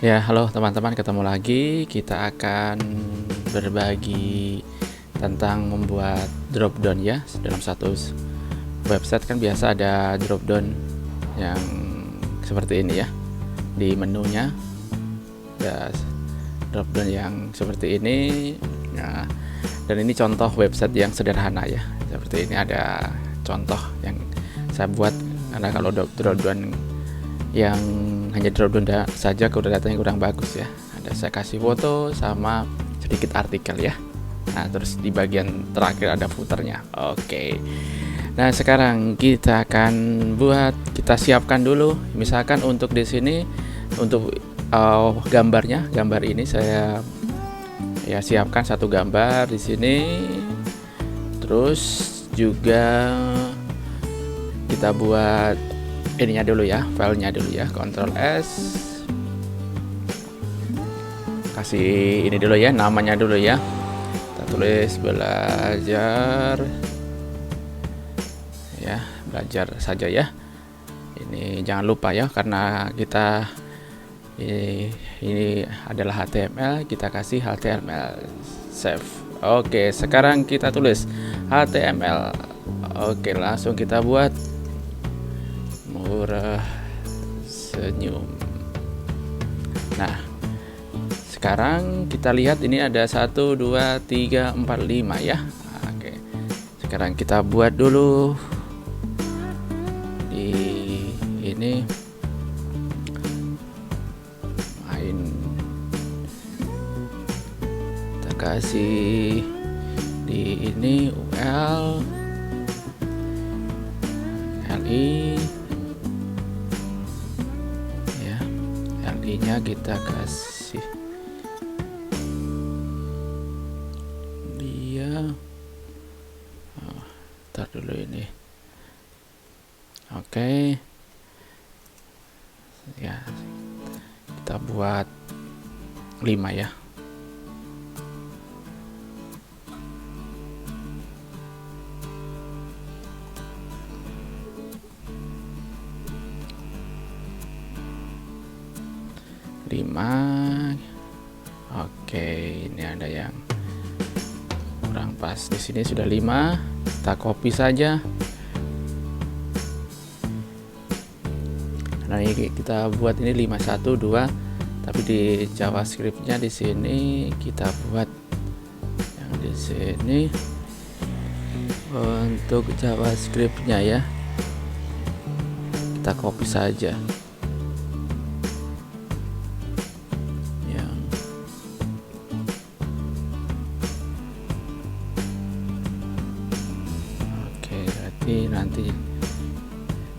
Ya, halo teman-teman, ketemu lagi. Kita akan berbagi tentang membuat drop down ya. Dalam satu website kan biasa ada drop down yang seperti ini ya. Di menunya ada drop down yang seperti ini. Nah, dan ini contoh website yang sederhana ya. Seperti ini ada contoh yang saya buat, karena kalau drop down yang hanya drop down saja datanya kurang bagus ya. Saya kasih foto sama sedikit artikel ya. Nah, terus di bagian terakhir ada footernya. Oke. Nah, sekarang kita akan kita siapkan dulu. Misalkan untuk di sini untuk gambarnya, gambar ini saya ya siapkan satu gambar di sini. Terus juga kita buat ininya dulu ya, filenya dulu ya, Ctrl S, kasih ini dulu ya, namanya dulu ya, kita tulis belajar ya, belajar saja ya. Ini jangan lupa ya, karena kita ini adalah HTML, kita kasih HTML save. Oke, sekarang kita tulis HTML. Oke, langsung kita buat murah senyum. Nah, sekarang kita lihat ini ada 1, 2, 3, 4, 5 ya. Oke. Sekarang kita buat dulu di ini main, kita kasih di ini UL LI ya, LI nya kita kasih dia ntar dulu ini. Oke ya, kita buat 5 ya. Oke, ini ada yang kurang pas di sini, sudah 5, kita copy saja. Nah, ini kita buat ini 5, 1, 2, tapi di JavaScript-nya di sini kita buat yang di sini untuk JavaScript-nya ya, kita copy saja. Nanti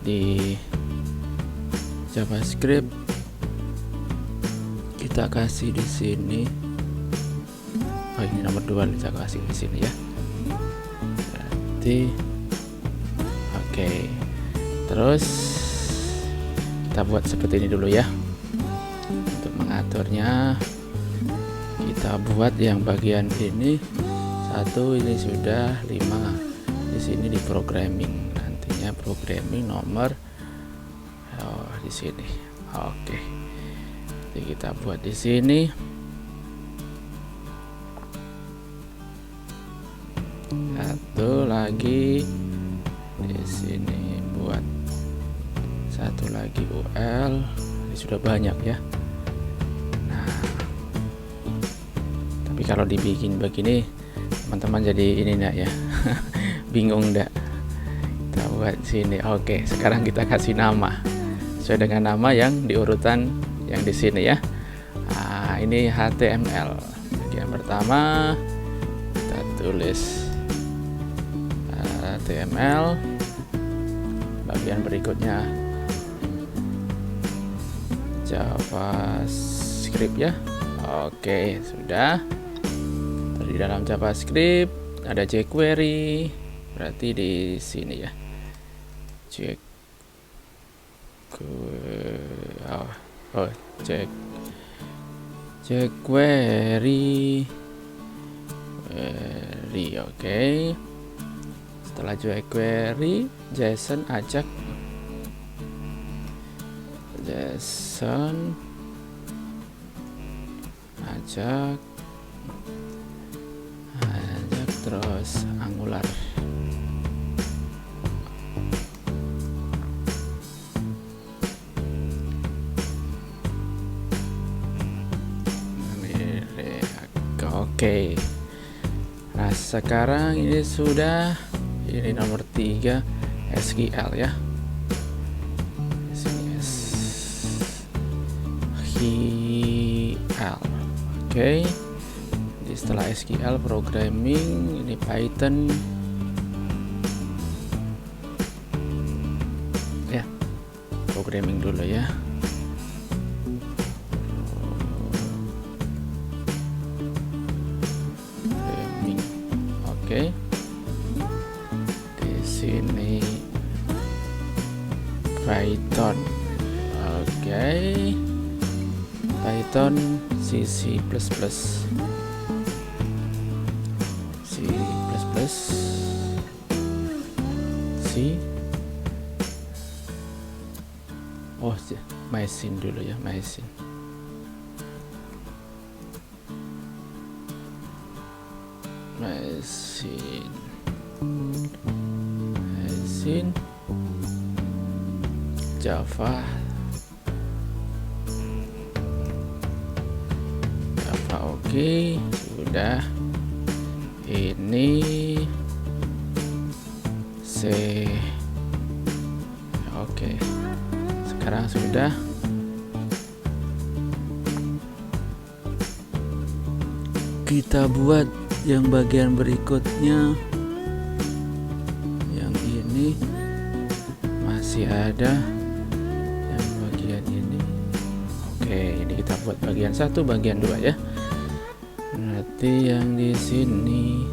di JavaScript kita kasih di sini. Oh, ini nomor 2 kita kasih di sini ya. Berarti oke. Terus kita buat seperti ini dulu ya. Untuk mengaturnya kita buat yang bagian ini 1, ini sudah 5. Di sini di programming, nantinya programming nomor di sini. Oke. Jadi kita buat di sini. Satu lagi di sini, buat satu lagi UL. Ini sudah banyak ya. Nah, tapi kalau dibikin begini teman-teman jadi ini enggak ya? Bingung enggak? Kita buat sini. Oke, sekarang kita kasih nama sesuai dengan nama yang di urutan yang di sini ya. Nah, ini HTML. Bagian pertama kita tulis HTML. Bagian berikutnya JavaScript ya. Oke, sudah. Di dalam JavaScript ada jQuery, berarti di sini ya, jQuery. Oke. Setelah jQuery, JSON ajak JSON ajak terus Angular. Oke. Nah, sekarang ini sudah ini nomor 3 SQL ya. SQL. Oke. Jadi setelah SQL programming, ini Python. Ya. Programming dulu ya. Oke. Di sini Python. Oke. Python C++. C. Oh, Machine dulu ya, Machine. Java. Oke, sudah. Ini C. Oke. Sekarang sudah. Kita buat yang bagian berikutnya. Yang ini masih ada yang bagian ini. Oke, ini kita buat bagian 1, bagian 2 ya. Berarti yang di sini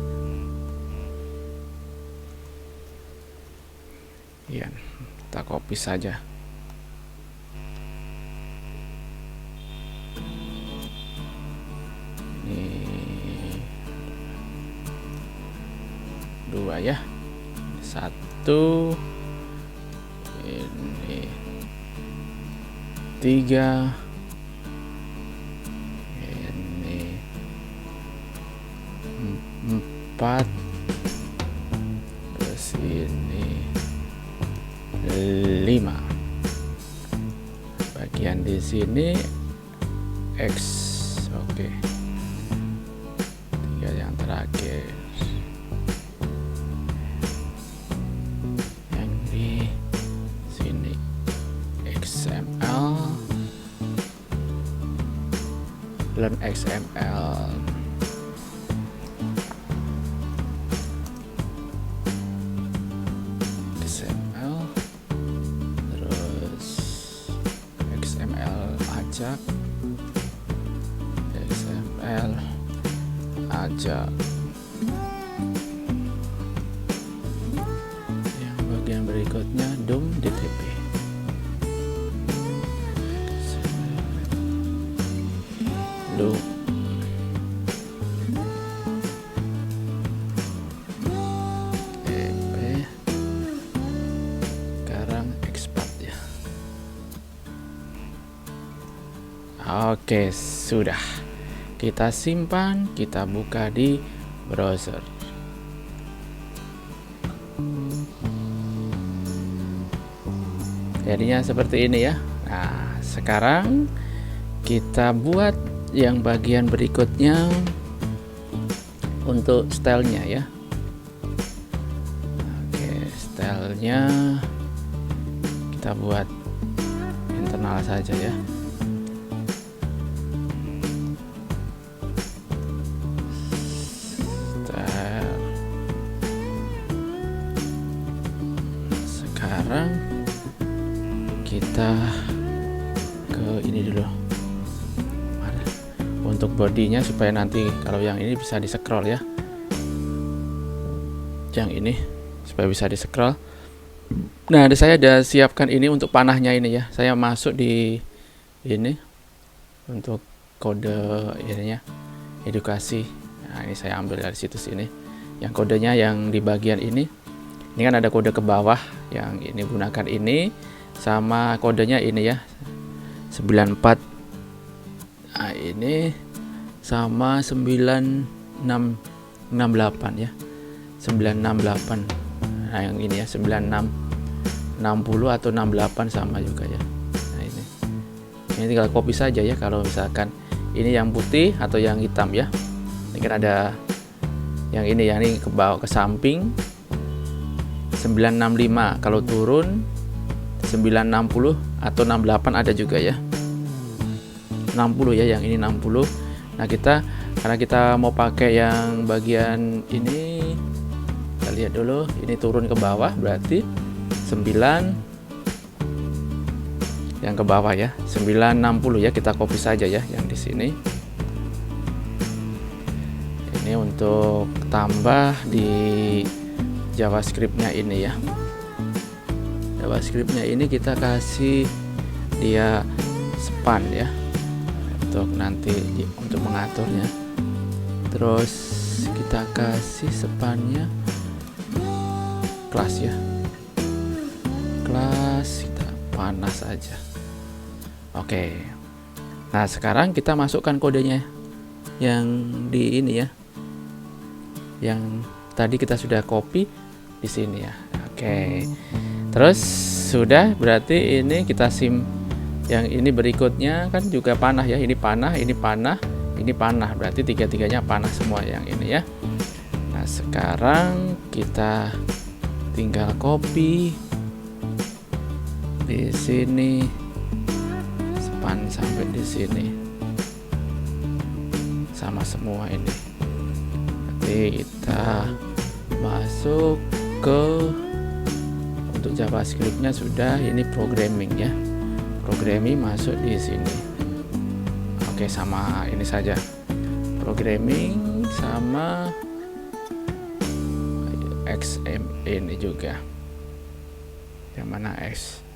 ya, kita copy saja. Ini 2 ya. 1, ini 3, ini 4, terus ini 5. Bagian di sini X. Oke. 3 yang terakhir. Yang di sini XML. Learn XML. Terus XML ajak. Yang bagian berikutnya DOM DTP. DOM DTP. Sekarang export ya. Oke, sudah. Kita simpan, kita buka di browser. Jadinya seperti ini ya. Nah, sekarang kita buat yang bagian berikutnya untuk stylenya ya. Oke, stylenya kita buat internal saja ya. Sekarang kita ke ini dulu. Untuk bodinya supaya nanti kalau yang ini bisa di scroll ya. Yang ini supaya bisa di scroll. Nah, saya udah siapkan ini untuk panahnya ini ya. Saya masuk di ini untuk kode ininya edukasi. Nah, ini saya ambil dari situs ini. Yang kodenya yang di bagian ini. Ini kan ada kode ke bawah yang ini gunakan ini sama kodenya ini ya. 94. Nah, ini sama 9668 ya. 968. Nah, yang ini ya 9660 atau 68 sama juga ya. Nah, ini tinggal copy saja ya kalau misalkan ini yang putih atau yang hitam ya. Ini kan ada yang ini ke bawah ke samping 965, kalau turun 960 atau 68 ada juga ya. 60 ya, yang ini 60. Nah, karena kita mau pakai yang bagian ini, kita lihat dulu, ini turun ke bawah berarti 9 yang ke bawah ya, 960 ya, kita copy saja ya yang di sini. Ini untuk tambah di JavaScript-nya ini ya. JavaScript-nya ini kita kasih dia span ya, untuk nanti untuk mengaturnya. Terus kita kasih spannya kelas ya, kelas kita panas aja. Oke, nah sekarang kita masukkan kodenya yang di ini ya, yang tadi kita sudah copy di sini ya. Oke, terus sudah, berarti ini kita yang ini berikutnya kan juga panah ya. Ini panah, ini panah, ini panah, berarti tiga-tiganya panah semua yang ini ya. Nah, sekarang kita tinggal copy di sini span sampai di sini sama semua ini. Nanti kita masuk ke untuk JavaScript-nya sudah, ini programming ya. Programming masuk di sini. Oke, sama ini saja. Programming sama XM ini juga. Yang mana X?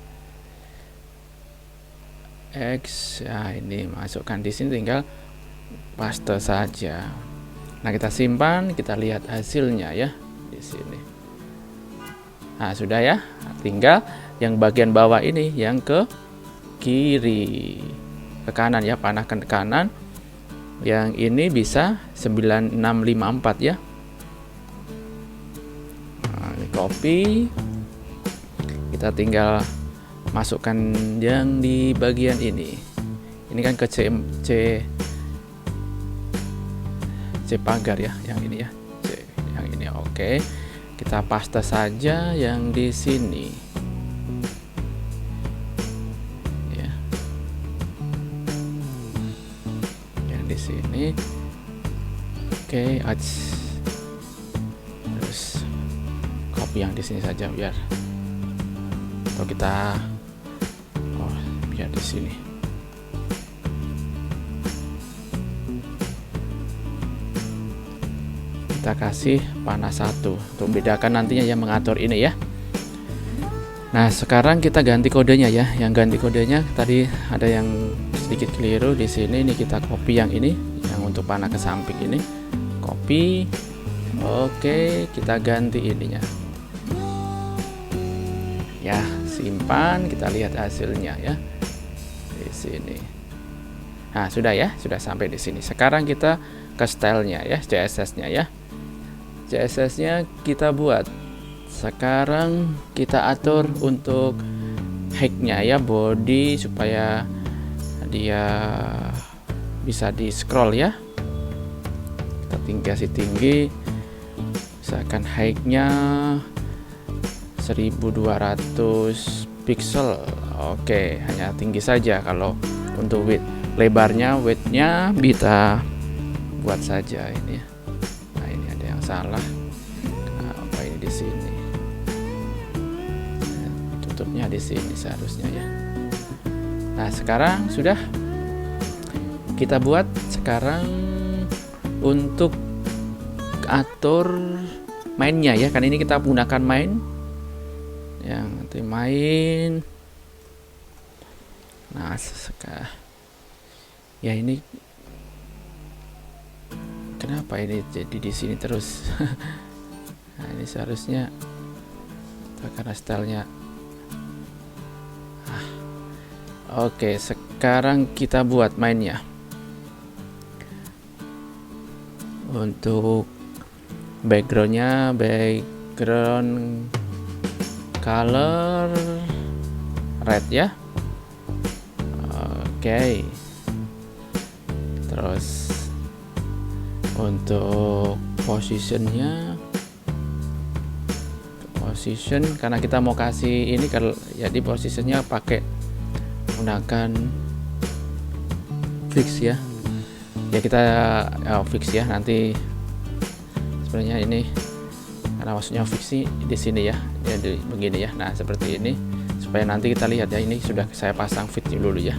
Ya, ini masukkan di sini, tinggal paste saja. Nah, kita simpan, kita lihat hasilnya ya di sini. Nah, sudah ya. Tinggal yang bagian bawah ini yang ke kiri, ke kanan ya, panahkan ke kanan. Yang ini bisa 9654 ya. Nah, ini copy. Kita tinggal masukkan yang di bagian ini. Ini kan ke C pagar ya, yang ini ya, yang ini. Oke, kita paste saja yang di sini ya, yang di sini. Oke, terus copy yang di sini saja biar, atau kita biar di sini. Kita kasih panah 1 untuk bedakan nantinya yang mengatur ini ya. Nah, sekarang kita ganti kodenya ya. Yang ganti kodenya tadi ada yang sedikit keliru di sini. Ini kita copy yang ini, yang untuk panah ke samping ini. Copy. Oke, kita ganti ininya. Ya, simpan, kita lihat hasilnya ya. Di sini. Nah, sudah ya, sudah sampai di sini. Sekarang kita ke stylenya ya, CSS-nya ya. CSS-nya kita buat. Sekarang kita atur untuk height-nya ya, body, supaya dia bisa di scroll ya. Kita kasih tinggi, misalkan height-nya 1200 pixel. Oke, hanya tinggi saja. Kalau untuk width-nya kita buat saja ini ya. Nah, ini ada yang salah. Apa ini di sini? Tutupnya di sini seharusnya ya. Nah, sekarang sudah kita buat. Sekarang untuk atur mainnya ya, kan ini kita gunakan main. Yang nanti main. Nah, sekarang ya ini kenapa ini jadi di sini terus? Nah, ini seharusnya karena stylenya. Oke, sekarang kita buat mainnya. Untuk backgroundnya, background color red ya. Oke. Terus untuk position karena kita mau kasih ini, kalau jadi positionnya pakai menggunakan fix ya. Ya kita fix ya, nanti sebenarnya ini karena maksudnya fix di sini ya, jadi begini ya. Nah seperti ini supaya nanti kita lihat ya, ini sudah saya pasang fit dulu ya.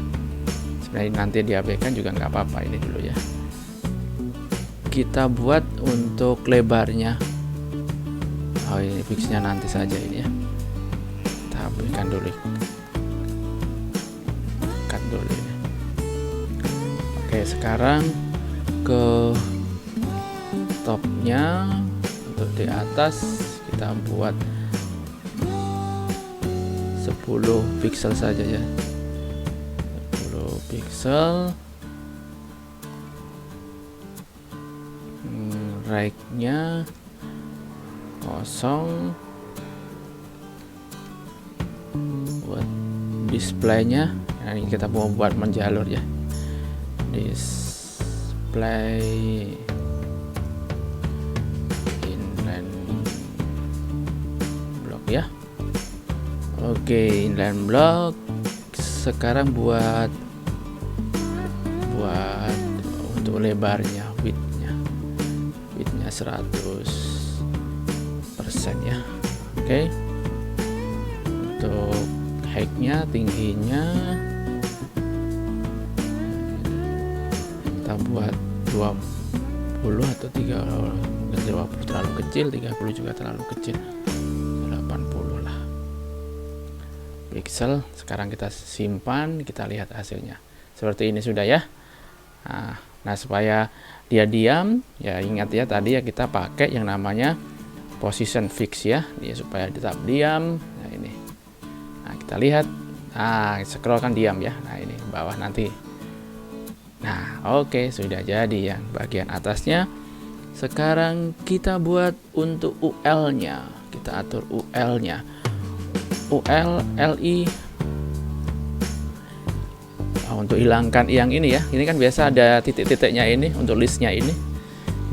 Sebenarnya nanti diabaikan juga nggak apa-apa, ini dulu ya. Kita buat untuk lebarnya, ini fixnya nanti saja ini ya, kita ambilkan dulu, cut dulu ya. Oke, sekarang ke topnya, untuk di atas kita buat 10 pixel saja ya, 10 pixel. Right-nya kosong, buat display-nya. Nah, ini kita mau buat menjalur ya, display inline block ya. Oke, inline block. Sekarang buat untuk lebarnya, widthnya 100% ya. Oke. Untuk height-nya, tingginya kita buat 20 atau 30, 20 terlalu kecil, 30 juga terlalu kecil, 80 lah pixel. Sekarang kita simpan, kita lihat hasilnya seperti ini sudah ya. Nah supaya dia diam ya, ingat ya tadi ya kita pakai yang namanya position fix ya, dia supaya tetap diam. Nah ini, nah kita lihat, scroll kan diam ya. Nah ini bawah nanti. Nah oke, sudah jadi yang bagian atasnya. Sekarang kita buat untuk UL nya, kita atur UL nya, LI. Untuk hilangkan yang ini ya, ini kan biasa ada titik-titiknya, ini untuk listnya ini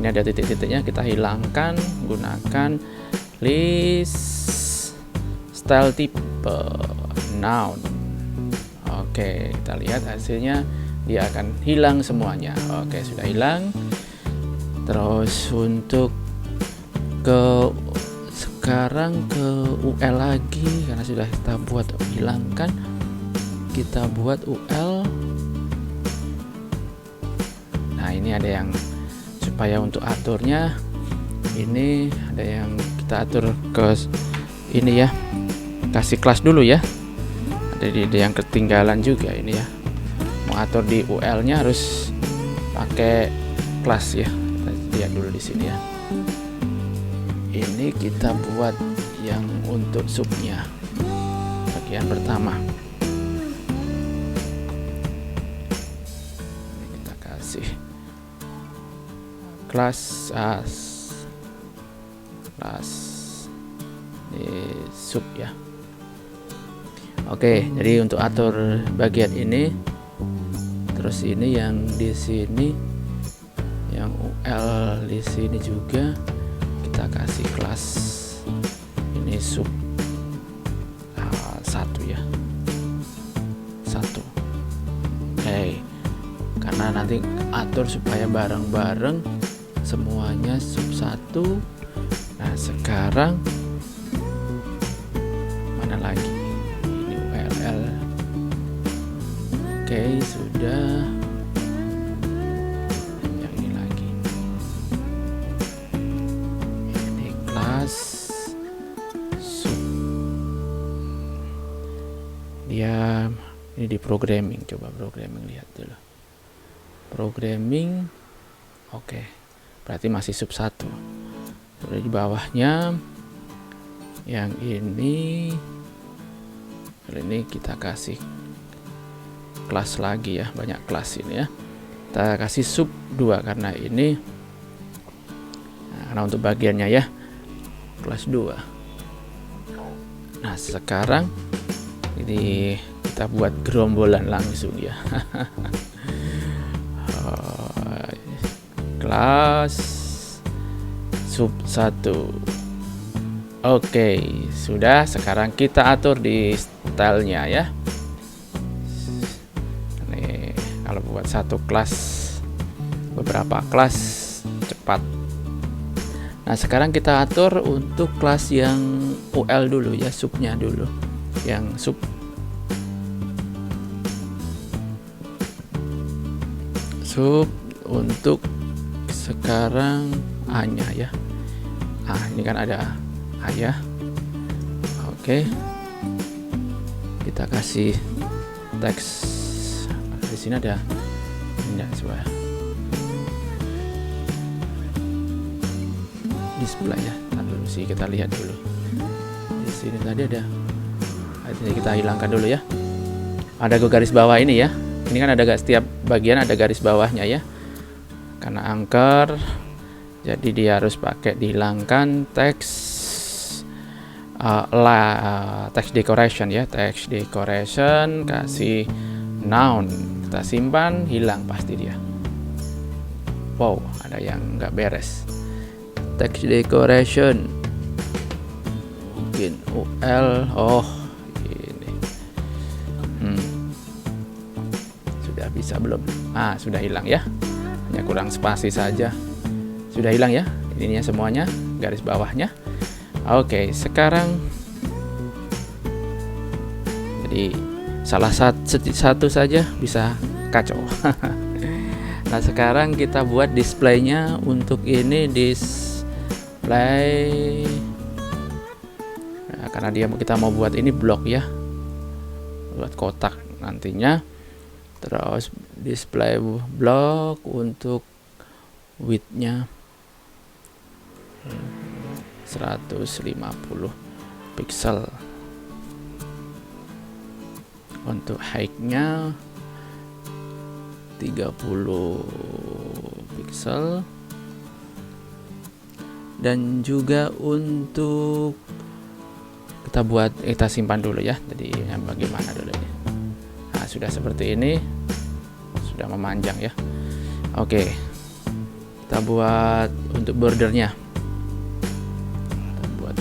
ada titik-titiknya, kita hilangkan gunakan list style type noun. Oke, kita lihat hasilnya, dia akan hilang semuanya. Oke, sudah hilang. Terus untuk sekarang ke UL lagi, karena sudah kita buat hilangkan, kita buat UL. Nah ini ada yang supaya untuk aturnya, ini ada yang kita atur ke ini ya, kasih kelas dulu ya. Ada yang ketinggalan juga ini ya, mau atur di UL nya harus pakai kelas ya. Kita lihat dulu di sini ya. Ini kita buat yang untuk subnya, bagian pertama. Kelas di sub ya. Oke, jadi untuk atur bagian ini, terus ini yang di sini, yang UL di sini juga kita kasih kelas ini sub 1 ya, 1. Oke, karena nanti atur supaya bareng-bareng semuanya sub 1. Nah sekarang mana lagi, ini URL. Oke, sudah. Yang ini lagi, ini kelas sub. Dia ini di programming, coba programming, lihat dulu programming. Oke, berarti masih sub 1. Terus di bawahnya yang ini kita kasih kelas lagi ya, banyak kelas ini ya. Kita kasih sub 2 karena ini Karena untuk bagiannya ya kelas 2. Nah sekarang ini kita buat gerombolan langsung ya. Kelas sub 1. Oke, sudah. Sekarang kita atur di stylenya ya. Nih, kalau buat satu kelas, beberapa kelas cepat. Nah, sekarang kita atur untuk kelas yang UL dulu ya, subnya dulu. Yang sub untuk sekarang A-nya ya. Ini kan ada A ya. Oke. Kita kasih teks. Di sini ada coba display ya. Dulu sih kita lihat dulu. Di sini tadi ada. Ini kita hilangkan dulu ya. Ada garis bawah ini ya. Ini kan ada setiap bagian ada garis bawahnya ya. Karena angker, jadi dia harus pakai dihilangkan teks text decoration ya, text decoration, kasih noun, kita simpan, hilang pasti dia. Wow, ada yang nggak beres. Text decoration, mungkin UL, ini, sudah bisa belum? Sudah hilang ya. Hanya kurang spasi saja. Sudah hilang ya ininya semuanya, garis bawahnya. Oke, sekarang jadi salah satu saja bisa kacau. Nah sekarang kita buat displaynya. Untuk ini display, nah, karena kita mau buat ini blok ya, buat kotak nantinya. Terus display block untuk width-nya 150 pixel. Untuk height-nya 30 pixel. Dan juga untuk kita simpan dulu ya. Jadi bagaimana dulu ya. Nah, sudah seperti ini, sudah memanjang ya. Oke, kita buat untuk bordernya. Kita buat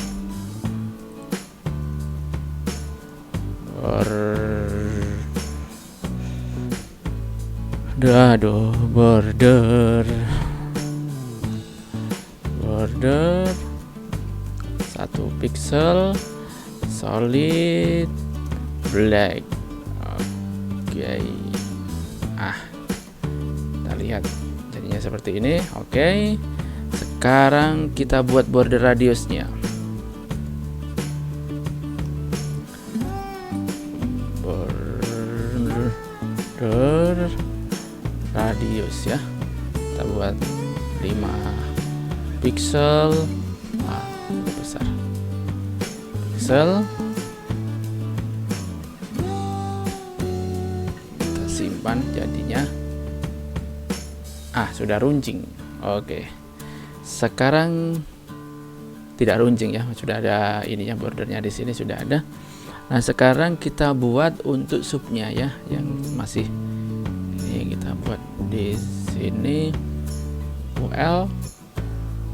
border 1 pixel, solid black. Oke. Kita lihat jadinya seperti ini. Oke. Sekarang kita buat border radiusnya. Border radius ya. Kita buat 5 pixel. Besar. Pixel. Simpan jadinya. Sudah runcing. Oke. Sekarang tidak runcing ya, sudah ada ininya, bordernya di sini sudah ada. Nah, sekarang kita buat untuk subnya ya, yang masih ini kita buat di sini UL.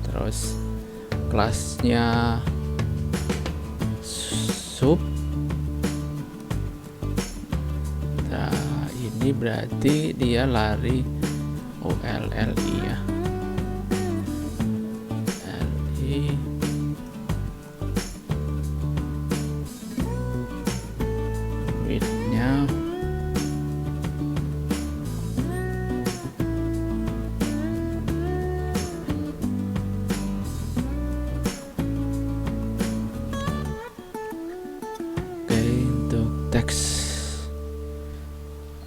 Terus kelasnya sub. Ini berarti dia lari ULLI ya. LI width-nya untuk teks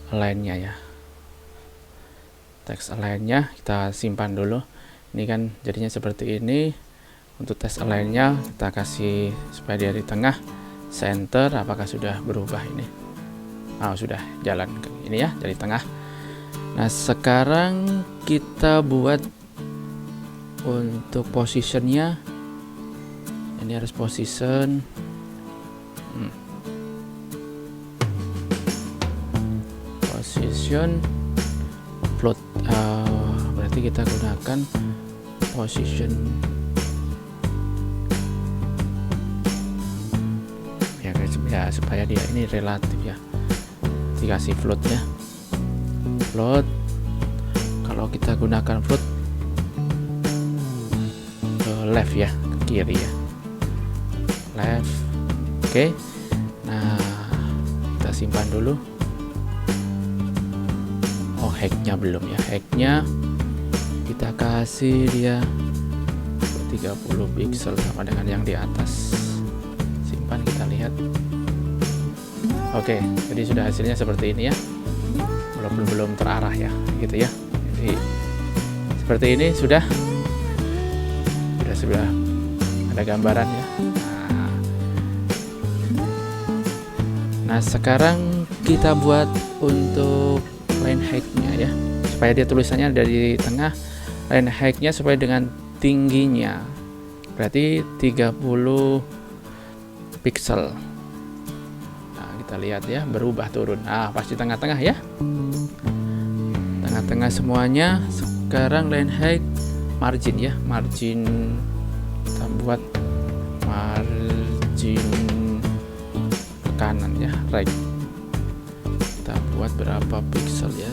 align-nya ya. Teks align-nya kita simpan dulu. Ini kan jadinya seperti ini. Untuk teks align-nya kita kasih supaya dia di tengah, center. Apakah sudah berubah ini? Sudah jalan ke ini ya, jadi tengah. Nah, sekarang kita buat untuk positionnya ini harus position position float, berarti kita gunakan position ya guys, ya supaya dia ini relatif ya, dikasih float ya, float. Kalau kita gunakan float ke left ya, ke kiri ya, left. Oke. Nah, kita simpan dulu. Oh, hacknya belum ya, hacknya kita kasih dia 30 pixel sama dengan yang di atas. Simpan, kita lihat. Oke, jadi sudah hasilnya seperti ini ya, belum terarah ya, gitu ya. Jadi seperti ini sudah ada gambaran ya. Nah sekarang kita buat untuk line height-nya ya, supaya dia tulisannya dari tengah. Line height-nya supaya dengan tingginya berarti 30 pixel. Nah kita lihat ya, berubah turun. Nah pasti tengah-tengah ya, tengah-tengah semuanya. Sekarang line height, margin ya, margin kita buat margin ke kanan ya, right. Kita buat berapa pixel ya,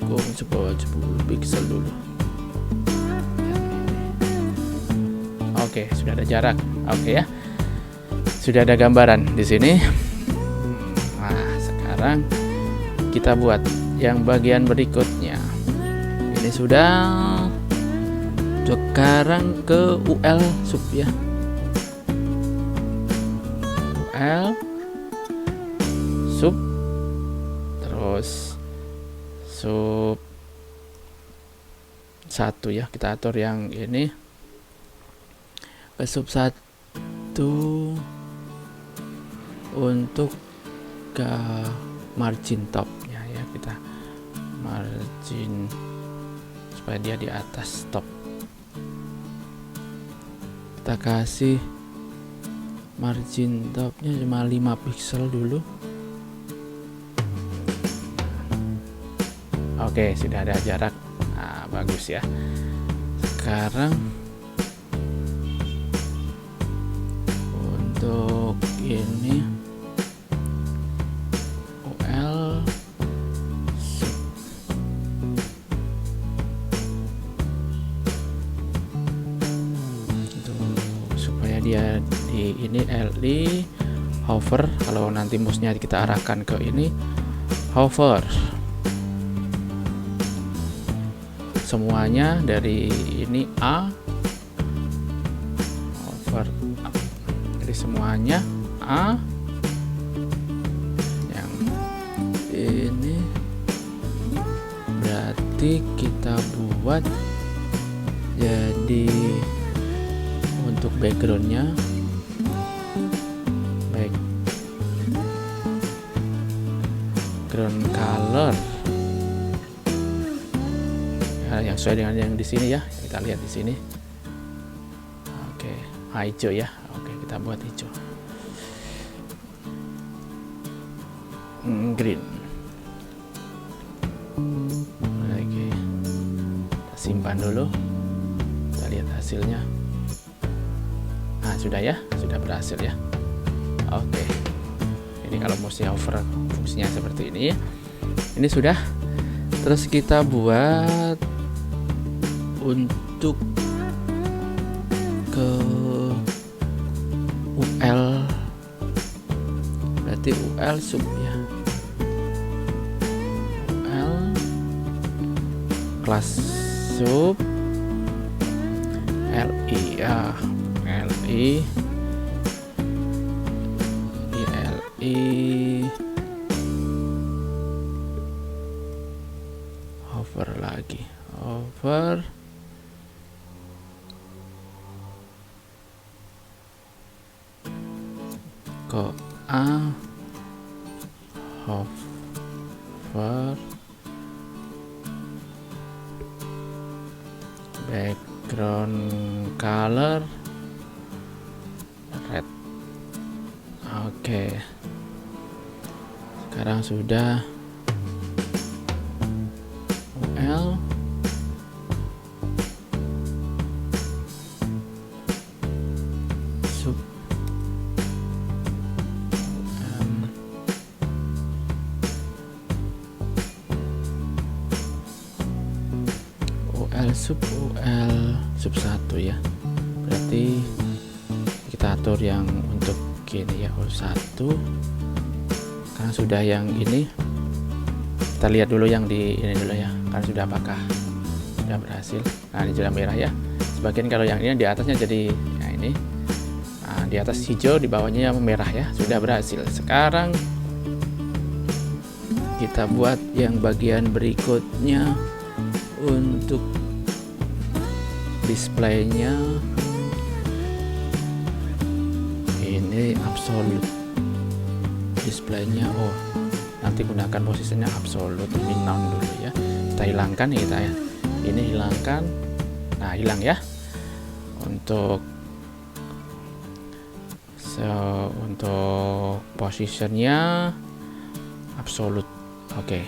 coba 10 pixel dulu. Oke, sudah ada jarak. Oke ya, sudah ada gambaran di sini. Nah sekarang kita buat yang bagian berikutnya. Ini sudah. Sekarang ke UL sub ya, UL sub, terus sub 1 ya, kita atur yang ini ke sub 1 untuk ke margin topnya ya, kita margin supaya dia di atas top. Kita kasih margin topnya cuma 5 pixel dulu. Oke, sudah ada jarak. Nah, bagus ya. Sekarang untuk ini UL supaya dia di ini LI hover. Kalau nanti mouse-nya kita arahkan ke ini, hover semuanya dari ini A, hover A. Jadi semuanya A, yang ini berarti kita buat jadi untuk backgroundnya background color ya, yang sesuai dengan yang di sini ya, kita lihat di sini. Oke, hijau ya. Oke, kita buat hijau. Green lagi, kita simpan dulu, kita lihat hasilnya. Nah sudah ya, sudah berhasil ya. Oke, ini kalau mouse-nya hover fungsinya seperti ini ya. Ini sudah. Terus kita buat untuk ke UL, berarti UL sub ya, UL kelas sub LI ya, LI hover lagi, hover ke A, hover back background color red. Oke, sekarang sudah UL sub UL sub 1 ya, berarti kita atur yang untuk gini ya, U1 karena sudah yang ini. Kita lihat dulu yang di ini dulu ya, kan sudah apakah sudah berhasil. Nah, ini sudah merah ya sebagian, kalau yang ini di atasnya jadi ya ini, nah, di atas hijau, di bawahnya yang merah ya, sudah berhasil. Sekarang kita buat yang bagian berikutnya untuk displaynya. Ini absolute displaynya, nanti gunakan posisinya absolute, ini none dulu ya. Kita hilangkan ya, kita ya, ini hilangkan. Nah, hilang ya. Untuk posisinya absolute. Oke.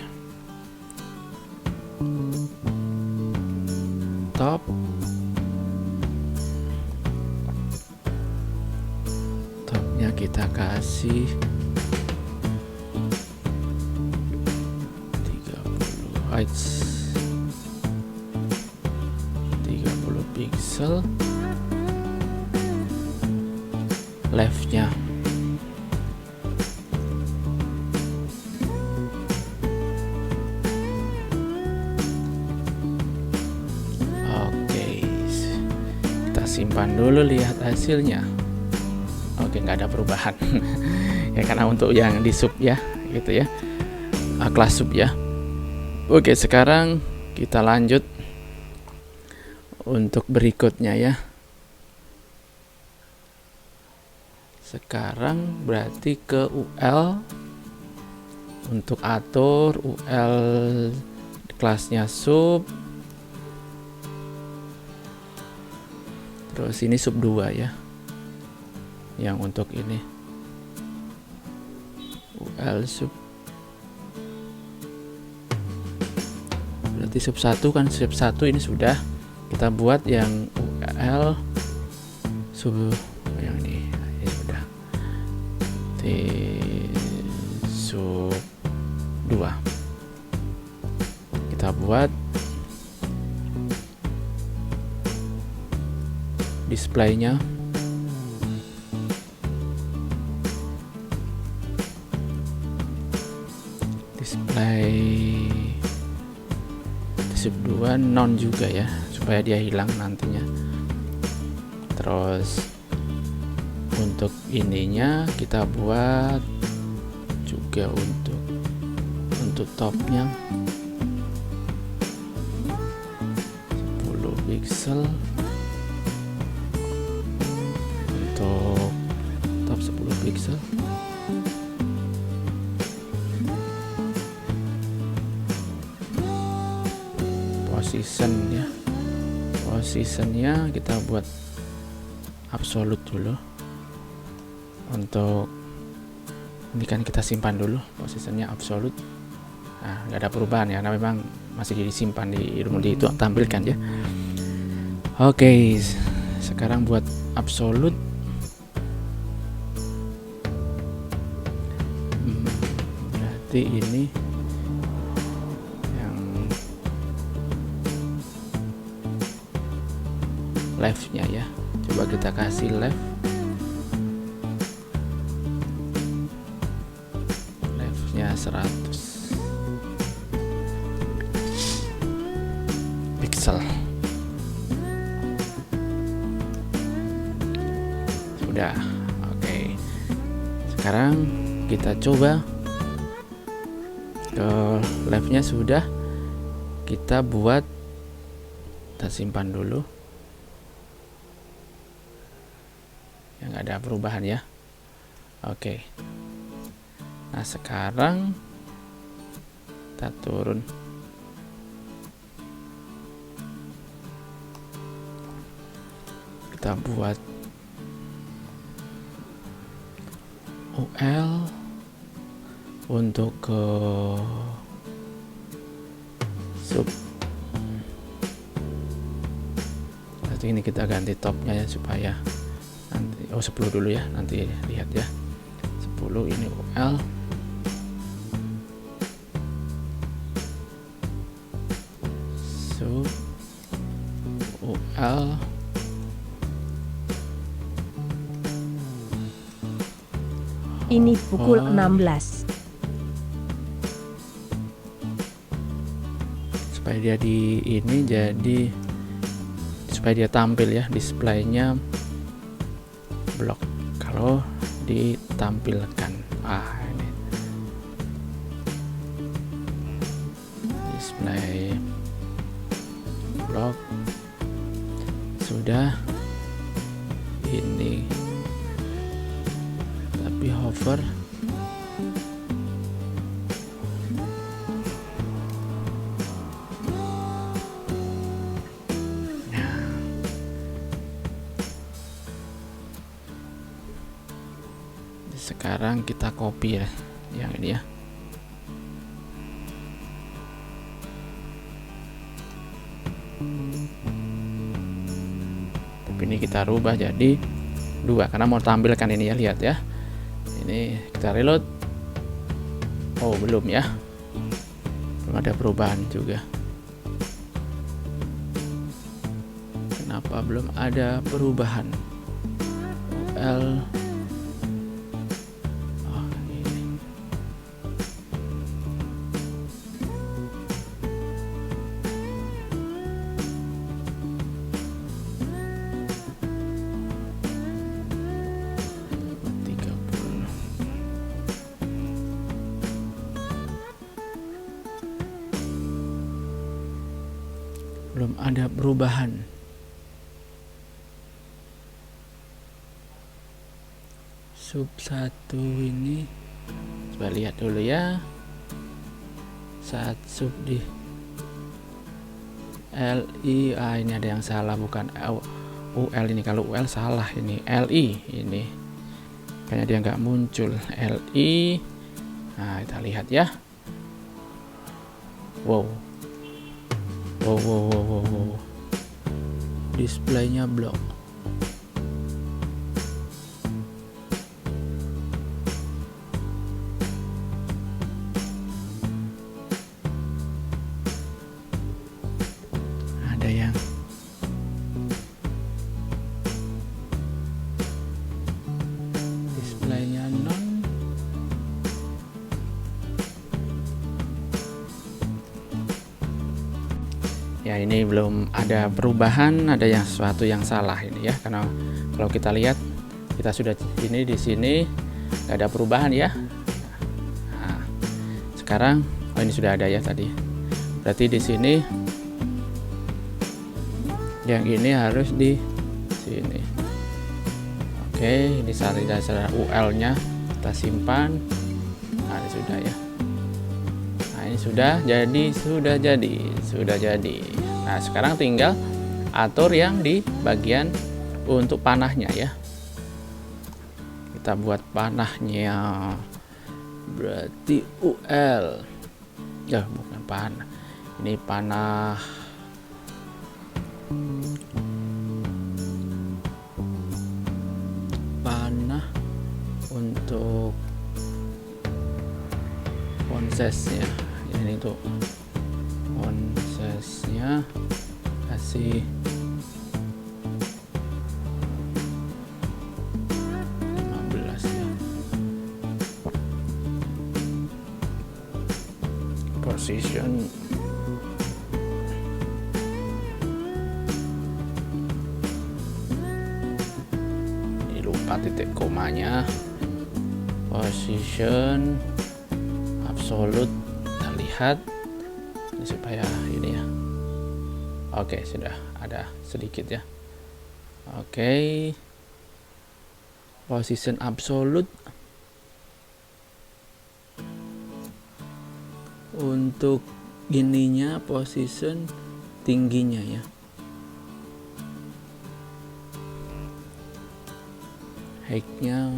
Topnya kita kasih 30 height 30 pixel. Leftnya kita simpan dulu, lihat hasilnya. Oke, nggak ada perubahan ya, karena untuk yang di sub ya gitu ya, kelas sub ya. Oke, sekarang kita lanjut untuk berikutnya ya. Sekarang berarti ke UL, untuk atur UL kelasnya sub, terus ini sub 2 ya, yang untuk ini UL sub, berarti sub 1 kan, sub 1 ini sudah kita buat yang UL sub yang ini udah sub 2 kita buat displaynya. Display sub 2 non juga ya, supaya dia hilang nantinya. Terus untuk ininya kita buat juga untuk topnya 10 pixel, untuk top 10 pixel. Posisinya kita buat absolute dulu. Untuk ini kan kita simpan dulu posisinya absolute. Nah, nggak ada perubahan ya, karena memang masih disimpan di itu tampilkan ya. Oke, sekarang buat absolute. Berarti ini leftnya ya, coba kita kasih leftnya 100 pixel. Sudah. Oke, sekarang kita coba ke leftnya sudah, kita buat, kita simpan dulu ya, nggak ada perubahan ya. Oke, nah sekarang kita turun kita buat UL untuk ke sub. Nanti ini kita ganti topnya ya, supaya nanti 10 dulu ya, nanti lihat ya. 10 ini UL, sub UL, ini pukul 16. Supaya dia di ini, jadi supaya dia tampil ya, displaynya blok kalau ditampilkan. Ini display blok sudah. Ini tapi hover sekarang kita copy ya yang ini ya. Tapi ini kita rubah jadi 2 karena mau tampilkan ini ya, lihat ya. Ini kita reload. Oh, belum ya. Belum ada perubahan juga. Kenapa belum ada perubahan? UL belum ada perubahan. Sub 1 ini coba lihat dulu ya. Saat sub di LI, ini ada yang salah, bukan UL ini. Kalau UL salah, ini LI ini kayaknya dia nggak muncul. LI, nah kita lihat ya. Wow, displaynya blok. Ada yang displaynya non. Ya, ini belum ada perubahan, ada yang sesuatu yang salah ini ya, karena kalau kita lihat kita sudah ini di sini nggak ada perubahan ya. Nah, sekarang ini sudah ada ya tadi. Berarti di sini yang ini harus di sini. Oke, ini saudara UL-nya kita simpan. Nah, ini sudah ya. Nah, ini sudah jadi. Nah, sekarang tinggal atur yang di bagian untuk panahnya ya. Kita buat panahnya. Berarti UL. Ya, bukan panah. Ini panah. Panah untuk konsesnya. Ini tuh konsesnya kasih 15 ya. Position ini lupa titik komanya. Position absolute, kita lihat ini supaya ini ya. Oke, sudah ada sedikit ya. Oke, position absolute untuk ininya, position tingginya ya. height-nya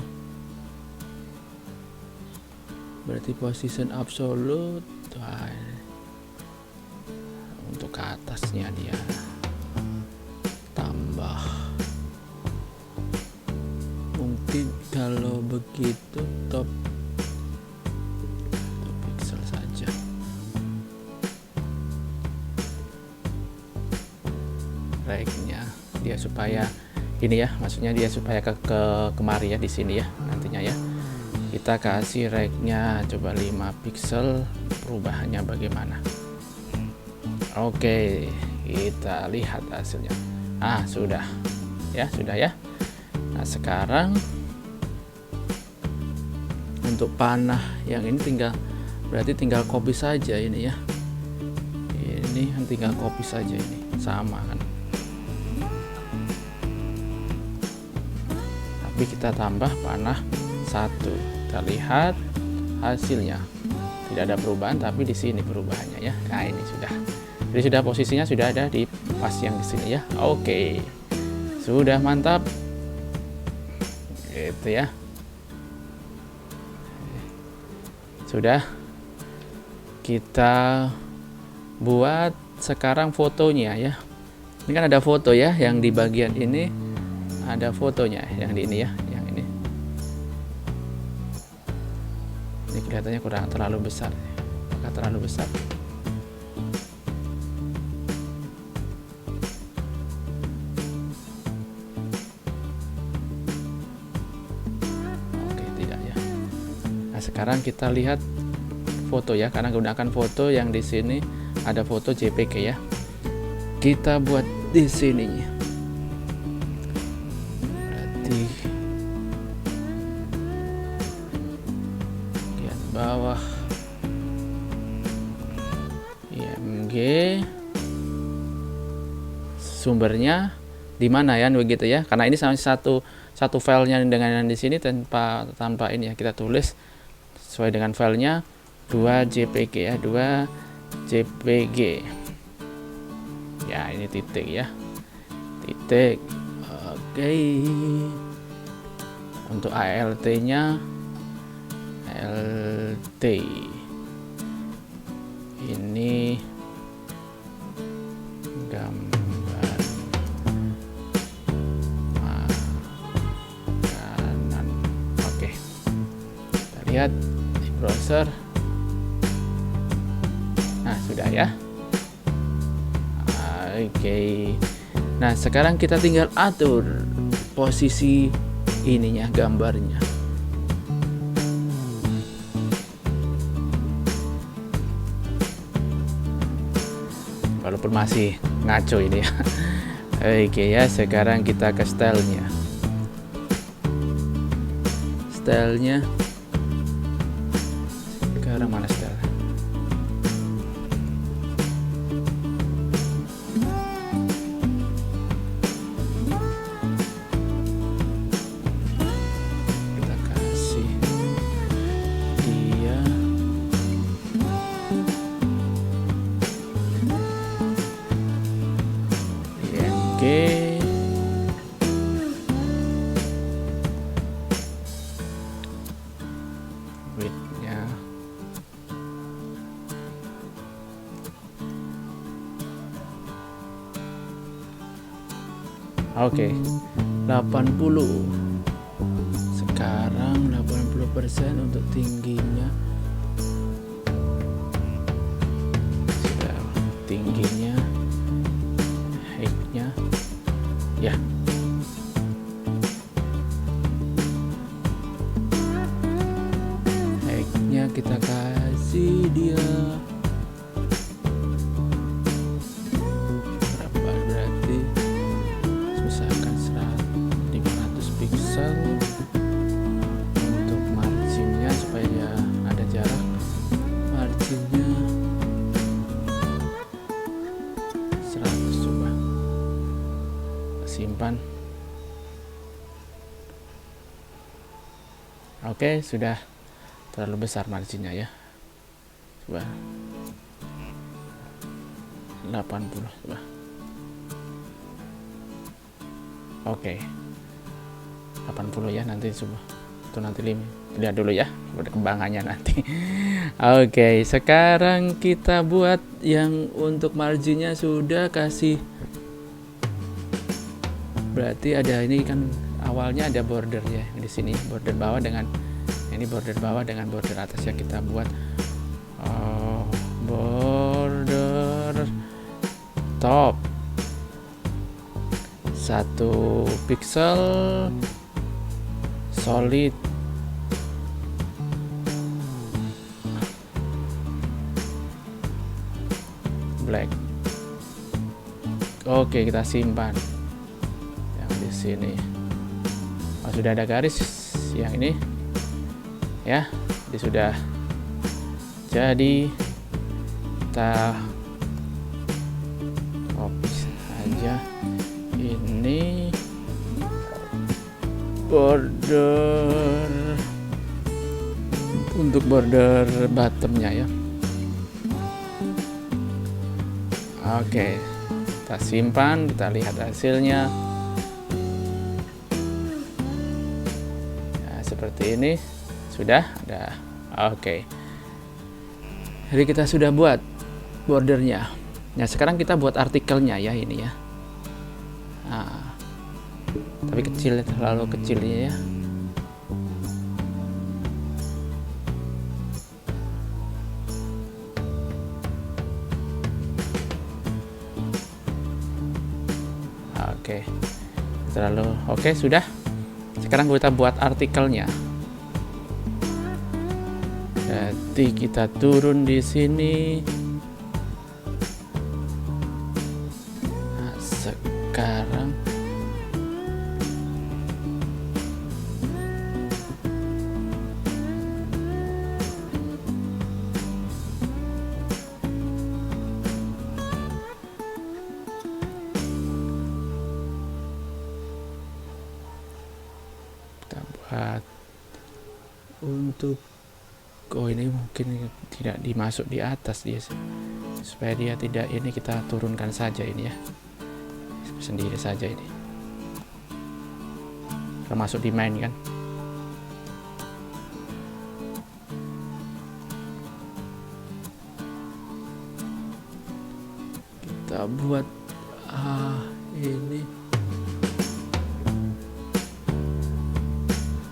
berarti position absolute. Wah, untuk ke atasnya dia tambah, mungkin kalau begitu top pixel saja. Ragnya dia supaya ini ya, maksudnya dia supaya ke kemari ya, di sini ya nantinya ya. Kita kasih ragnya coba 5 pixel, perubahannya bagaimana. Oke, kita lihat hasilnya. Sudah ya, sudah ya. Nah, sekarang untuk panah yang ini berarti tinggal copy saja ini ya. Ini tinggal copy saja, ini sama kan. Tapi kita tambah panah 1. Kita lihat hasilnya. Tidak ada perubahan, tapi di sini perubahannya ya. Nah, ini sudah. Jadi sudah posisinya sudah ada di pas yang di sini ya. Oke. Sudah mantap. Gitu ya. Sudah. Kita buat sekarang fotonya ya. Ini kan ada foto ya, yang di bagian ini ada fotonya, yang di ini ya, yang ini. Ini kelihatannya kurang terlalu besar. Apakah terlalu besar? Oke, tidak ya. Nah, sekarang kita lihat foto ya, karena gunakan foto yang di sini ada foto JPG ya. Kita buat di sininya. Berarti bagian bawah IMG, sumbernya di mana ya, begitu ya. Karena ini sama satu filenya dengan di sini tanpa ini ya, kita tulis sesuai dengan filenya 2 JPG ya, 2 JPG. Ya, ini titik ya. Titik. Oke. Untuk ALT-nya LT. Ini gambar makanan. Oke. Kita lihat di browser. Nah, sudah ya. Oke. Nah, sekarang kita tinggal atur posisi ininya, gambarnya. Walaupun masih ngaco ini ya. Oke ya, sekarang kita ke stylenya. Stylenya. Sekarang mana style? Width-nya oke, 80. Sekarang 80% untuk tingginya. Sudah tingginya, height-nya ya. Height-nya kita kasih dia berapa, berarti misalkan 500 pixel. Untuk marginnya supaya ada jarak, marginnya 100. coba simpan. Oke, sudah terlalu besar marginnya ya. Coba 80 coba. Oke. 80 ya, nanti coba itu nanti lihat dulu ya perkembangannya nanti. Oke, sekarang kita buat yang untuk marginnya sudah kasih, berarti ada ini kan awalnya ada border ya di sini, border bawah dengan ini, border bawah dengan border atas ya, kita buat border top 1 pixel solid black. Oke, kita simpan yang di sini. Sudah ada garis yang ini ya, ini sudah jadi. Kita copy saja ini border untuk border bottomnya ya. Oke, kita simpan, kita lihat hasilnya ya, seperti ini sudah ada. Oke, jadi kita sudah buat bordernya. Nah, sekarang kita buat artikelnya ya, ini ya. Nah, tapi kecil, terlalu kecilnya ya. Oke, terlalu oke, sudah. Sekarang kita buat artikelnya. Jadi kita turun di sini. Nah, sekarang kita buat untuk ini mungkin tidak dimasuk di atas dia, supaya dia tidak ini, kita turunkan saja ini ya, sendiri saja ini, termasuk di main kan. Kita buat ini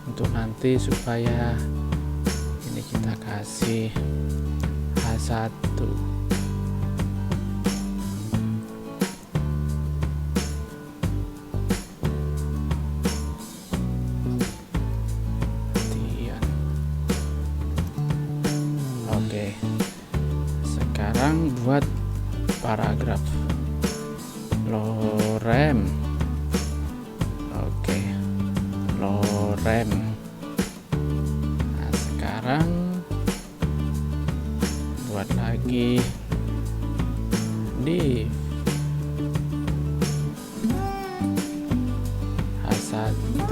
untuk nanti supaya ini kita kasih H1. Oke, sekarang buat paragraf lorem. Oke, lorem. Nah, sekarang buat lagi div H1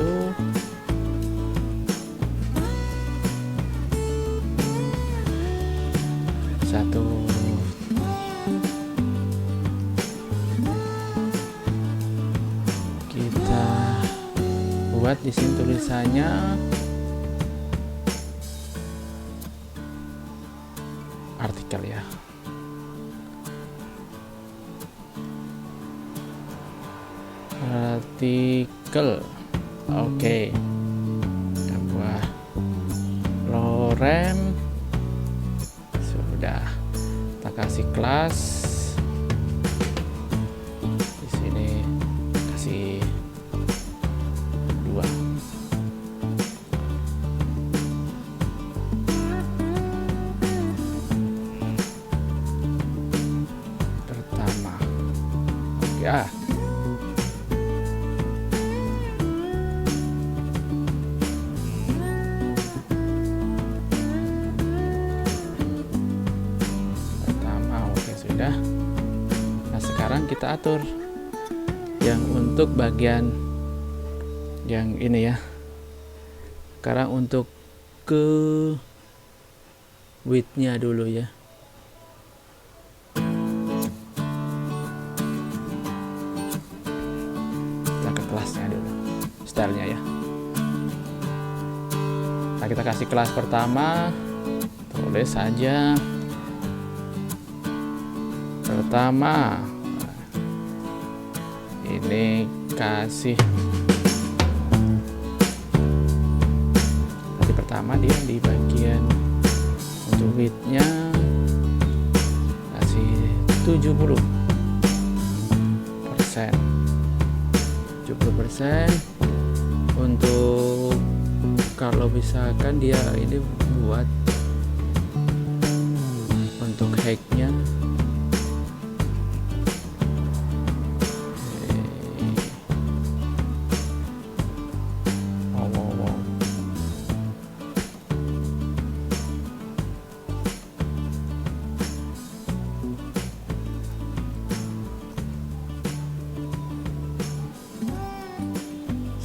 satu. Kita buat di sini tulisannya artikel ya. Artikel. Oke. Kita buat lorem. Sudah. Kita kasih kelas. Di sini kasih 2. Pertama. Ya. Sudah. Nah, sekarang kita atur yang untuk bagian yang ini ya. Sekarang untuk ke width-nya dulu ya. Kita ke kelasnya dulu, stylenya ya. Nah, kita kasih kelas pertama, tulis saja pertama. Ini kasih pertama, dia di bagian untuk width-nya kasih 70%. 70% untuk kalau misalkan dia ini buat untuk height-nya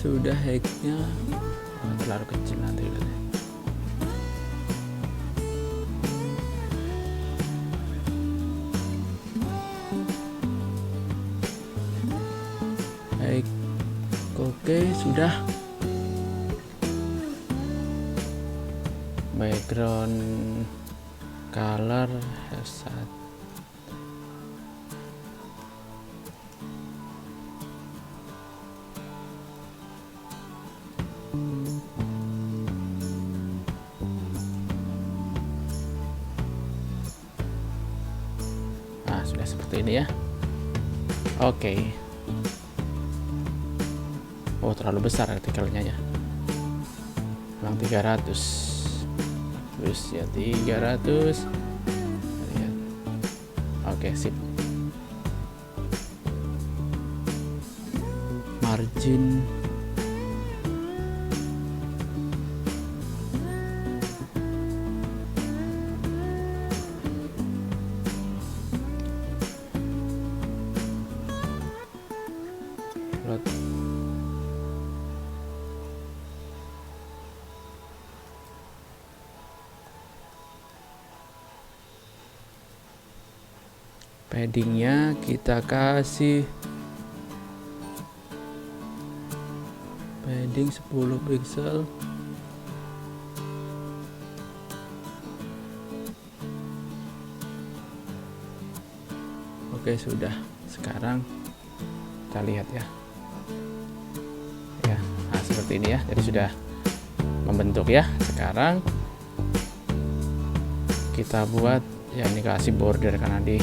sudah height-nya terlalu kecil nanti lihat. Height oke, sudah. Background color set. Nah, sudah seperti ini ya. Oke. Oh, terlalu besar artikelnya ya. Memang 300. Terus ya 300. Lihat. Oke, sip. Margin paddingnya kita kasih padding 10 pixel. Oke, sudah. Sekarang kita lihat ya. Ya, nah seperti ini ya. Jadi sudah membentuk ya. Sekarang kita buat ya, ini kasih border karena di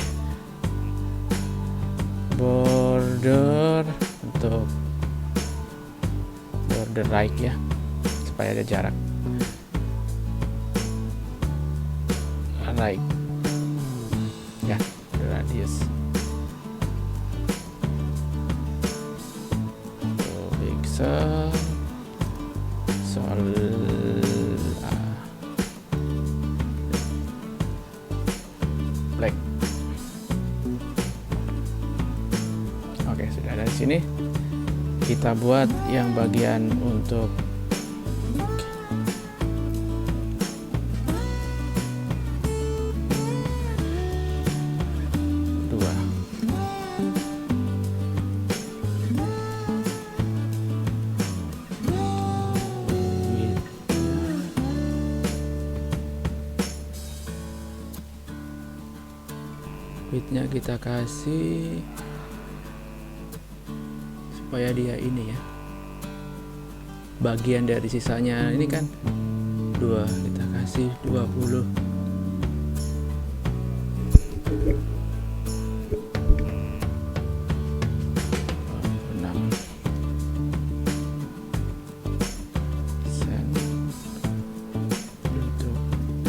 border untuk border right ya, supaya ada jarak right ya, radius 2 pixel black. Oke, sudah dari sini kita buat yang bagian untuk dua. Width-nya kita kasih supaya dia ini ya, bagian dari sisanya ini kan 2, kita kasih 20. Untuk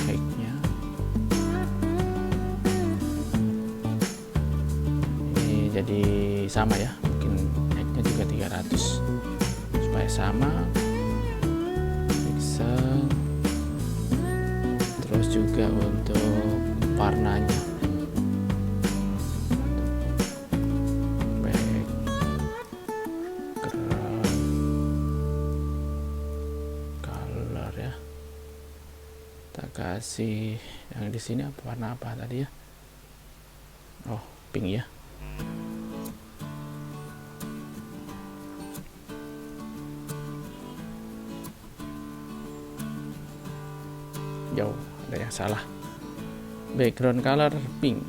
height-nya ini jadi sama ya, juga 300 supaya sama pixel. Terus juga untuk warnanya background color ya, kita kasih yang di sini apa, warna apa tadi ya, oh pink ya. hijau, ada yang salah. Background color pink.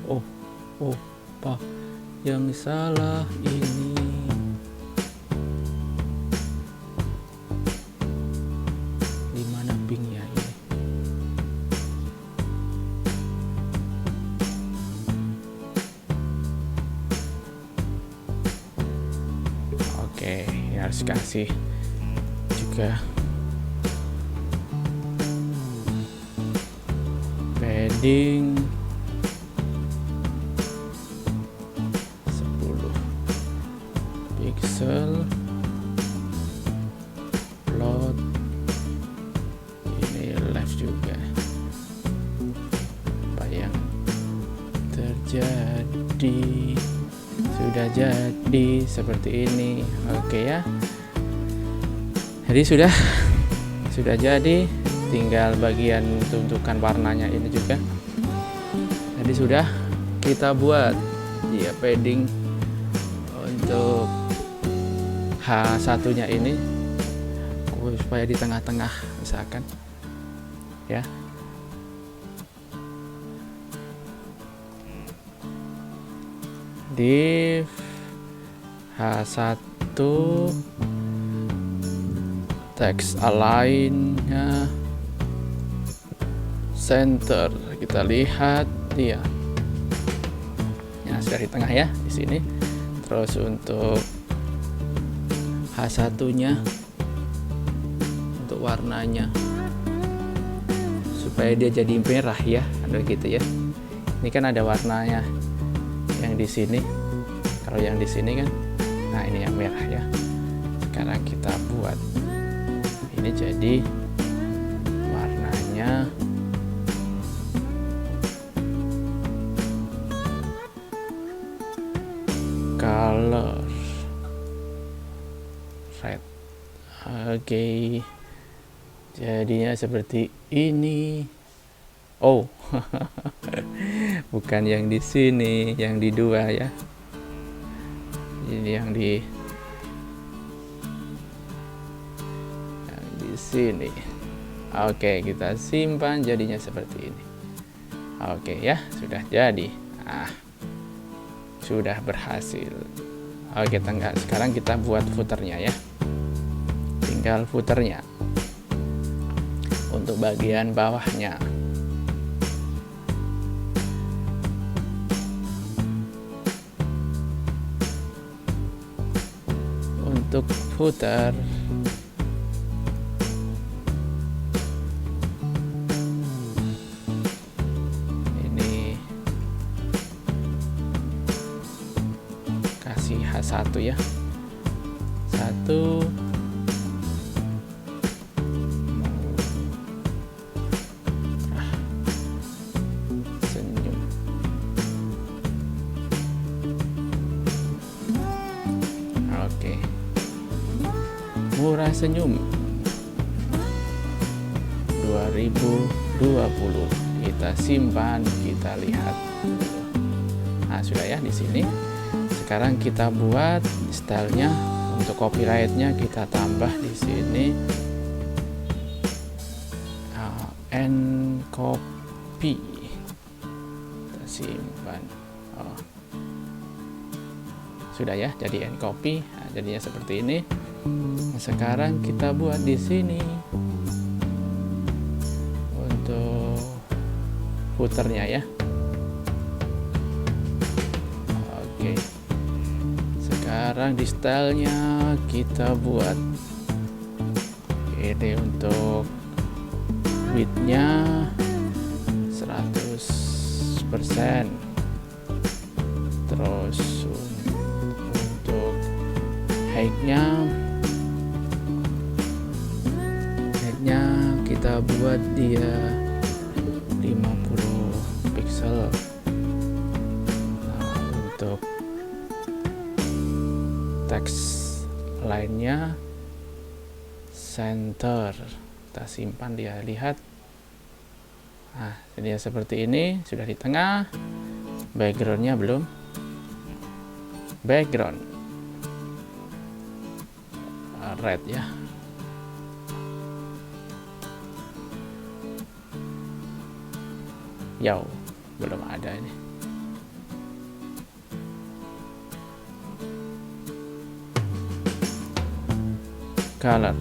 Oh, apa yang salah ini? Di mana pinknya ini? Oke, ini harus kasih juga padding 10 pixel, float ini left juga. Apa yang terjadi? Sudah jadi seperti ini. Oke ya, jadi sudah jadi, tinggal bagian tuntukan warnanya ini juga. Jadi sudah kita buat ya padding untuk H1 nya ini supaya di tengah-tengah misalkan ya. Di H1 text align-nya center, kita lihat dia ya sudah di tengah ya di sini. Terus untuk H1 nya untuk warnanya supaya dia jadi merah ya, ada gitu ya. Ini kan ada warnanya yang di sini, kalau yang di sini kan, nah ini yang merah ya. Sekarang kita buat ini jadi warnanya color red. Oke, jadinya seperti ini. Oh, bukan yang di sini, yang di dua ya. Ini yang di sini. Oke, kita simpan jadinya seperti ini. Oke ya, sudah jadi. Sudah berhasil. Oke, sekarang kita buat footernya ya. Tinggal footernya untuk bagian bawahnya. Untuk footer ini kasih H1 ya, 1 senyum. Oke, murah senyum 2020. Kita simpan, kita lihat. Nah, sudah ya di sini. Sekarang kita buat stylenya. Untuk copyrightnya kita tambah di sini and copy. Kita simpan. Sudah ya, jadi and copy. Nah, jadinya seperti ini. Sekarang kita buat di sini untuk footernya ya. Oke, sekarang di stylenya kita buat ini untuk widthnya 100%. Terus untuk height-nya kita buat dia 50 pixel. Nah, untuk teks lainnya center, kita simpan, dia lihat. Nah, jadi seperti ini, sudah di tengah. Backgroundnya belum. Background red ya. Yo, belum ada ini. Color,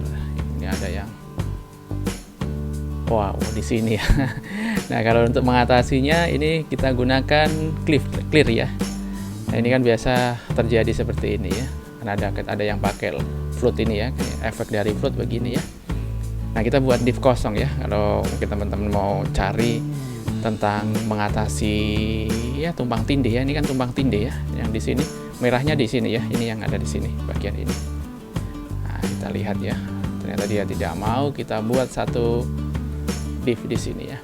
ini ada yang wow di sini ya. Nah, kalau untuk mengatasinya ini kita gunakan clear ya. Nah, ini kan biasa terjadi seperti ini ya. Karena ada yang pakai float ini ya, efek dari float begini ya. Nah, kita buat div kosong ya. Kalau mungkin teman-teman mau cari tentang mengatasi ya tumpang tindih ya. Ini kan tumpang tindih ya. Yang di sini merahnya di sini ya. Ini yang ada di sini bagian ini. Nah, kita lihat ya. Ternyata dia tidak mau. Kita buat satu div di sini ya.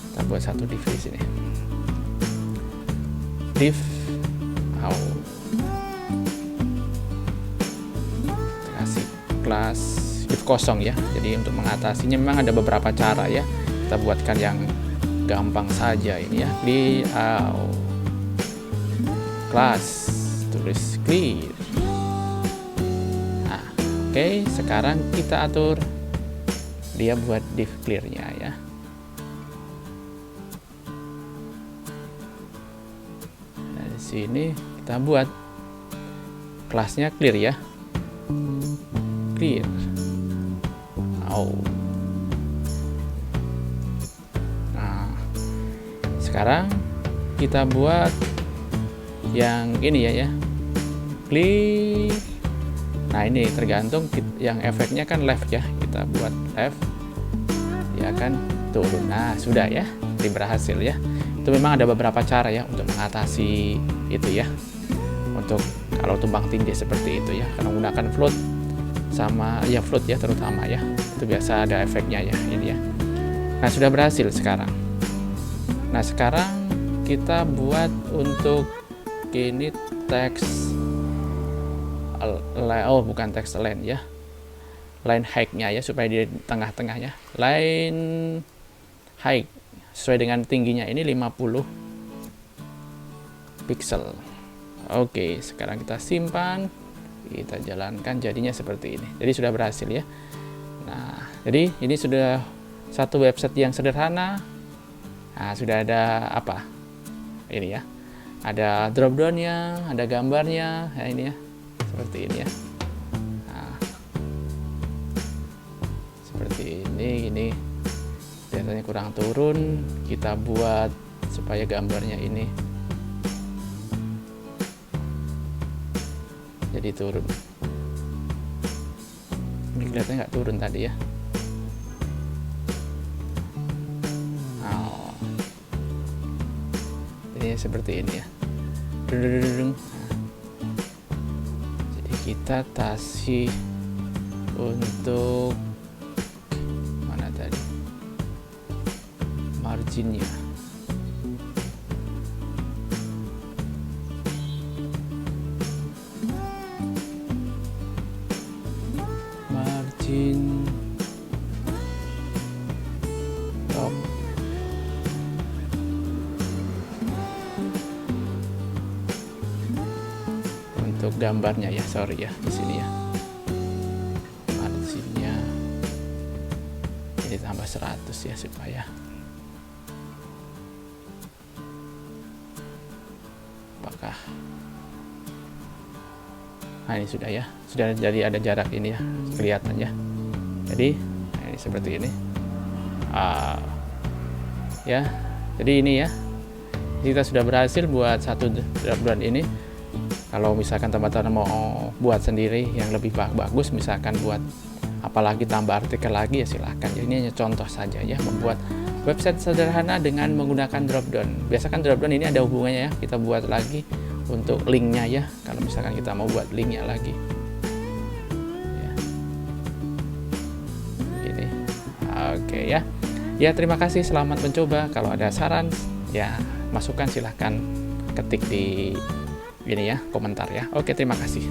Kita buat satu div di sini. Div kita kasih kelas div kosong ya. Jadi untuk mengatasinya memang ada beberapa cara ya. Kita buatkan yang gampang saja ini ya. Kelas tulis clear. Nah, oke, sekarang kita atur dia buat div clear-nya ya. Nah, di sini kita buat kelasnya clear ya. Clear. Nah, sekarang kita buat yang ini ya. Clear. Nah, ini tergantung yang efeknya kan left ya. Kita buat left, dia akan turun. Nah, sudah ya, ini berhasil ya. Itu memang ada beberapa cara ya untuk mengatasi itu ya. Untuk kalau tumpang tindih seperti itu ya, kalau menggunakan float sama ya float ya terutama ya, itu biasa ada efeknya ya ini ya. Nah, sudah berhasil sekarang. Nah, sekarang kita buat untuk ini teks bukan teks align ya, line height-nya ya, supaya di tengah-tengah ya. Line height sesuai dengan tingginya ini 50 pixel. Oke, sekarang kita simpan, kita jalankan, jadinya seperti ini. Jadi sudah berhasil ya. Nah, jadi ini sudah satu website yang sederhana. Nah, sudah ada apa ini ya, ada drop down-nya, ada gambarnya ya, ini ya, seperti ini ya. Nah, seperti ini biasanya kurang turun, kita buat supaya gambarnya ini jadi turun. Ini kelihatannya nggak turun tadi ya. Ini seperti ini ya. Nah, jadi kita kasih untuk mana tadi marginnya. Margin top untuk gambarnya ya, sorry ya, di sini ya marginnya ini tambah 100 ya, supaya apakah nah ini sudah ya, sudah jadi ada jarak ini ya, kelihatan ya. Jadi nah ini seperti ini ya. Jadi ini ya, kita sudah berhasil buat satu drop down ini. Kalau misalkan teman-teman mau buat sendiri yang lebih bagus, misalkan buat apalagi tambah artikel lagi ya silahkan. Jadi ini hanya contoh saja ya, membuat website sederhana dengan menggunakan drop down. Biasakan drop down ini ada hubungannya ya, kita buat lagi untuk linknya ya, kalau misalkan kita mau buat linknya lagi ya. Ini oke ya. Ya, terima kasih, selamat mencoba. Kalau ada saran ya masukan silahkan ketik di ini ya, komentar ya. Oke, terima kasih.